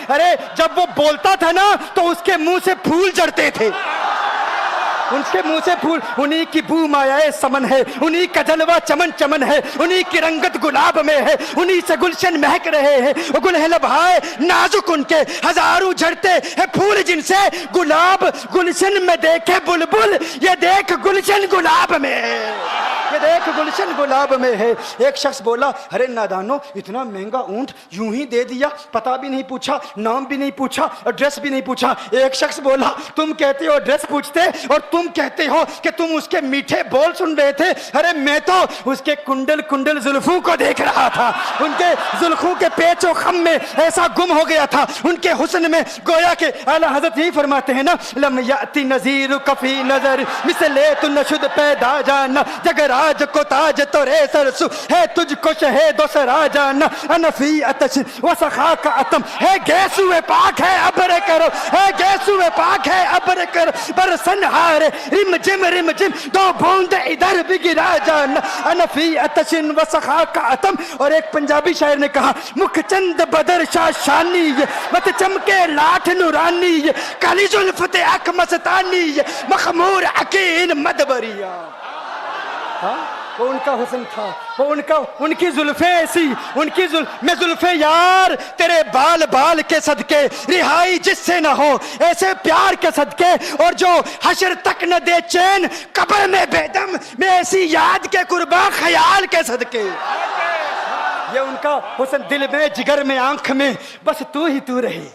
ارے جب وہ بولتا تھا نا تو اس کے منہ سے پھول جڑتے تھے، ان کے منہ سے پھول. انہی کی بو مایائے سمن ہے، انہی کا جلوہ چمن چمن ہے، انہی کی رنگت گلاب میں ہے، انہی سے گلشن مہک رہے ہیں. وہ گل ہے لبھائے نازک ان کے، ہزاروں جھڑتے ہیں پھول جن سے گلاب گلشن میں دیکھے بلبل، یہ دیکھ گلشن گلاب میں ہے، یہ دیکھ گلشن گلاب میں ہے. ایک شخص بولا ارے نادانو اتنا مہنگا اونٹ یوں ہی دے دیا، پتہ بھی نہیں پوچھا، نام بھی نہیں پوچھا، ایڈریس بھی نہیں پوچھا. ایک شخص بولا تم کہتے ہو ایڈریس پوچھتے اور تم کہتے ہو کہ تم اس کے میٹھے بول سن رہے تھے. ارے میں تو اس کے کنڈل کنڈل زلفوں کو دیکھ رہا تھا، ان کے زلفوں کے پیچ و خم میں ایسا گم ہو گیا تھا، ان کے حسن میں گویا کہ اعلیٰ حضرت یہی فرماتے ہیں نا لم یاتی نذیر کفی نظر مثلے تو نشد پیدا جانا جگراج کو تاج تو رے سرسو ہے تجھ کو شہید و سرا جانا انفی اتش و سخا کا اتم ہے گیسو پاک ہے ابر کرو، ہے گیسو پاک ہے ابر کرو برسن ہارے رم جم دو بوند ادھر بھی گرا جانا انفی اتشن و سخا کا اتم. اور ایک پنجابی شاعر نے کہا مکھ چند بدر شاہ شانی مت چمکے لاٹھ نورانی کالی زلفت اک مستانی مخمور عقین مدبریا. وہ ان کا حسن تھا، وہ ان کی زلفیں ایسی، ان کی میں زلفیں یار تیرے بال بال کے صدقے رہائی جس سے نہ ہو ایسے پیار کے صدقے، اور جو حشر تک نہ دے چین قبر میں بے دم میں ایسی یاد کے قرباں خیال کے صدقے. یہ ان کا حسن دل میں جگر میں آنکھ میں بس تو ہی تو رہے،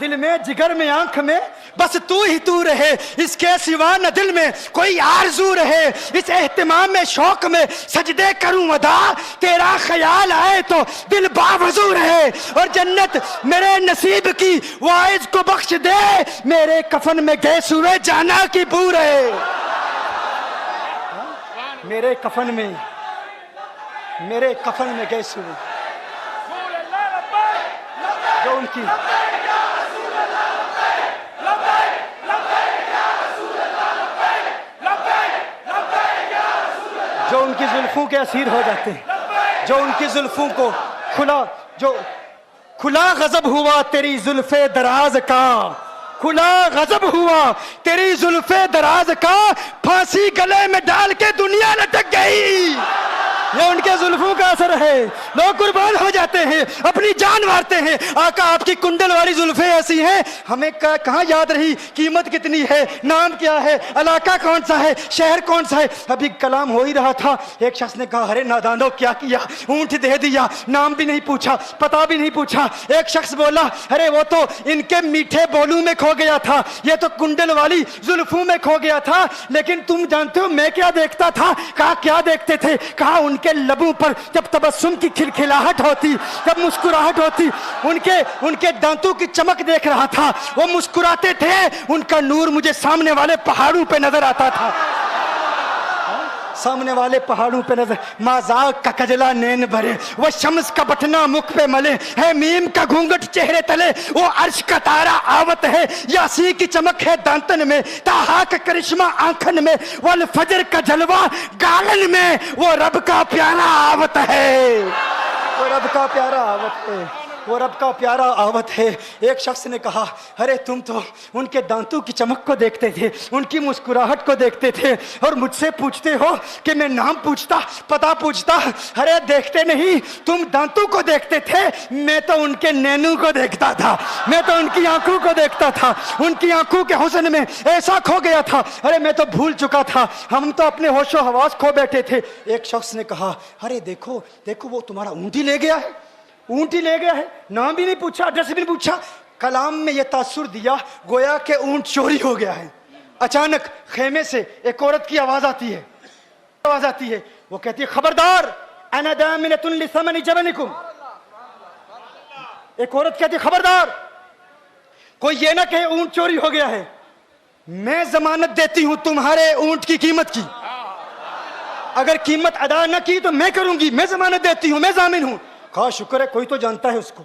دل میں جگر میں آنکھ میں بس تو ہی تو رہے، اس کے سوا نہ دل میں کوئی آرزو رہے. اس اہتمام میں شوق میں سجدے کروں ادا تیرا خیال آئے تو دل باوضو رہے. اور جنت میرے نصیب کی وائز کو بخش دے میرے کفن میں گئے سوئے جانا کی بو رہے. میرے کفن میں گئے سوئے جو ان کی جو ان کی زلفوں کے اسیر ہو جاتے ہیں، جو ان کی زلفوں کو کھلا غضب ہوا تیری زلف دراز کا، کھلا غضب ہوا تیری زلف دراز کا، پھانسی گلے میں ڈال کے دنیا لٹک گئی. یہ ان کے زلفوں کا اثر ہے، لوگ قربان ہو جاتے ہیں، اپنی جان مارتے ہیں. آقا آپ کی کنڈل والی زلفیں ایسی ہیں ہمیں کہاں یاد رہی قیمت کتنی ہے، نام کیا ہے، علاقہ کون سا ہے، شہر کون سا ہے. ابھی کلام ہو ہی رہا تھا، ایک شخص نے کہا ارے نادانو کیا کیا، اونٹ دے دیا، نام بھی نہیں پوچھا، پتہ بھی نہیں پوچھا. ایک شخص بولا ارے وہ تو ان کے میٹھے بولوں میں کھو گیا تھا، یہ تو کنڈل والی زلفوں میں کھو گیا تھا. لیکن تم جانتے ہو میں کیا دیکھتا تھا؟ کہا کیا دیکھتے تھے؟ کہا ان کے لبوں پر جب تبسم کی کھلکھلاہٹ ہوتی، جب مسکراہٹ ہوتی، ان کے دانتوں کی چمک دیکھ رہا تھا. وہ مسکراتے تھے، ان کا نور مجھے سامنے والے پہاڑوں پہ نظر آتا تھا، سامنے والے پہاڑوں پہ نظر. مازاق کا کجلا نین بھرے، وہ شمس کا بٹنا مکھ پہ ملے، ہے میم کا گھونگٹ چہرے تلے، وہ عرش کا تارا آوت ہے، یاسی کی چمک ہے دانتن میں، تاہا کا کرشمہ آنکھن میں، والفجر کا جلوہ گالن میں، وہ رب کا پیارا آوت ہے، وہ رب کا پیارا آوت ہے، وہ رب کا پیارا آوت ہے. ایک شخص نے کہا ارے تم تو ان کے دانتوں کی چمک کو دیکھتے تھے، ان کی مسکراہٹ کو دیکھتے تھے، اور مجھ سے پوچھتے ہو کہ میں نام پوچھتا، پتہ پوچھتا. ارے دیکھتے نہیں، تم دانتوں کو دیکھتے تھے، میں تو ان کے نینوں کو دیکھتا تھا، میں تو ان کی آنکھوں کو دیکھتا تھا، ان کی آنکھوں کے حسن میں ایسا کھو گیا تھا. ارے میں تو بھول چکا تھا، ہم تو اپنے ہوش و حواس کھو بیٹھے تھے. ایک شخص نے کہا ارے دیکھو وہ تمہارا اونٹ ہی لے گیا ہے، اونٹ ہی لے گیا ہے، نام بھی نہیں پوچھا، ایڈریس بھی نہیں پوچھا. کلام میں یہ تاثر دیا گویا کہ اونٹ چوری ہو گیا ہے. اچانک خیمے سے ایک عورت کی آواز آتی ہے، وہ کہتی ہے خبردار انا دامنۃ لثمن جبنکم. ایک عورت کہتی ہے خبردار کوئی یہ نہ کہے اونٹ چوری ہو گیا ہے، میں ضمانت دیتی ہوں تمہارے اونٹ کی قیمت کی، اگر قیمت ادا نہ کی تو میں کروں گی، میں ضمانت دیتی ہوں، میں ضامن ہوں. کہا شکر ہے کوئی تو جانتا ہے اس کو،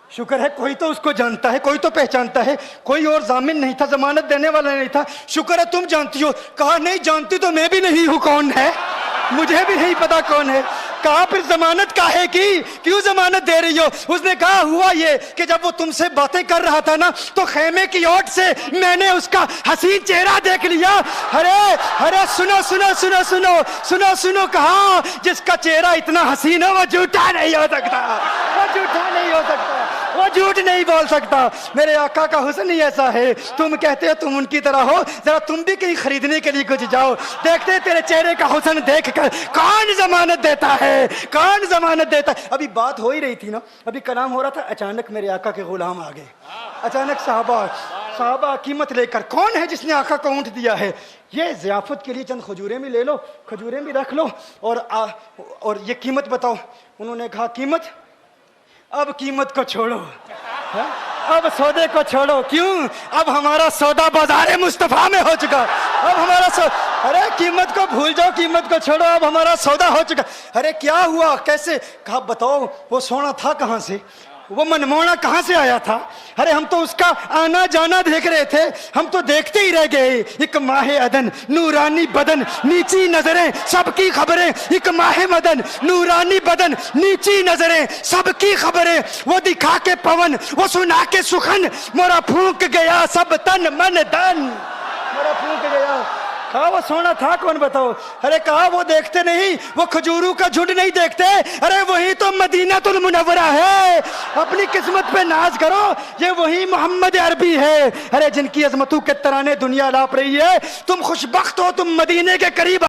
شکر ہے کوئی تو اس کو جانتا ہے، کوئی تو پہچانتا ہے، کوئی اور ضامن نہیں تھا، ضمانت دینے والا نہیں تھا، شکر ہے تم جانتی ہو. کہا نہیں جانتی تو میں بھی نہیں ہوں، کون ہے مجھے بھی نہیں پتا کون ہے. کہا پھر ضمانت کاہے کی, کیوں ضمانت دے رہی ہو؟ اس نے کہا ہوا یہ کہ جب وہ تم سے باتیں کر رہا تھا نا تو خیمے کی اوٹ سے میں نے اس کا حسین چہرہ دیکھ لیا. ارے سنو سنو سنو سنو سنو سنو, کہا جس کا چہرہ اتنا حسین ہو وہ جھوٹا نہیں ہو سکتا, وہ جھوٹا نہیں ہو سکتا, وہ جھوٹ نہیں بول سکتا. میرے آقا کا حسن ہی ایسا ہے. تم کہتے ہو تم ان کی طرح ہو, ذرا تم بھی کہیں خریدنے کے لیے کچھ جاؤ, دیکھتے تیرے چہرے کا حسن دیکھ کر کون ضمانت دیتا ہے, کون ضمانت دیتا ہے. ابھی بات ہو ہی رہی تھی نا, ابھی کلام ہو رہا تھا, اچانک میرے آقا کے غلام آ گئے. اچانک صحابہ قیمت لے کر, کون ہے جس نے آقا کو اونٹ دیا ہے؟ یہ ضیافت کے لیے چند کھجوریں بھی لے لو, کھجوریں بھی رکھ لو, اور یہ قیمت بتاؤ. انہوں نے کہا قیمت, اب قیمت کو چھوڑو, اب سودے کو چھوڑو. کیوں؟ اب ہمارا سودا بازار مصطفیٰ میں ہو چکا. اب ہمارا ارے قیمت کو بھول جاؤ, قیمت کو چھوڑو, اب ہمارا سودا ہو چکا. ارے کیا ہوا, کیسے؟ کہا بتاؤ وہ سونا تھا کہاں سے, وہ منمونا کہاں سے آیا تھا؟ ارے ہم تو اس کا آنا جانا دیکھ رہے تھے, ہم تو دیکھتے ہی رہ گئے. ایک ماہ عدن, نورانی بدن, نیچی نظریں, سب کی خبریں. ایک ماہ مدن, نورانی بدن, نیچی نظریں, سب کی خبریں. وہ دکھا کے پون, وہ سنا کے سخن, مورا پھونک گیا سب تن من دن, مورا پھونک گیا. کہا وہ سونا تھا کون بتاؤ؟ ارے کہا وہ دیکھتے نہیں, وہ کھجوروں کا جھنڈ نہیں دیکھتے. ارے وہی تو مدینہ المنورہ ہے. اپنی قسمت پہ ناز کرو, یہ وہی محمد عربی ہے. ارے جن کی عظمتوں کے ترانے دنیا لاپ رہی ہے, تم خوش بخت ہو, تم مدینے کے قریب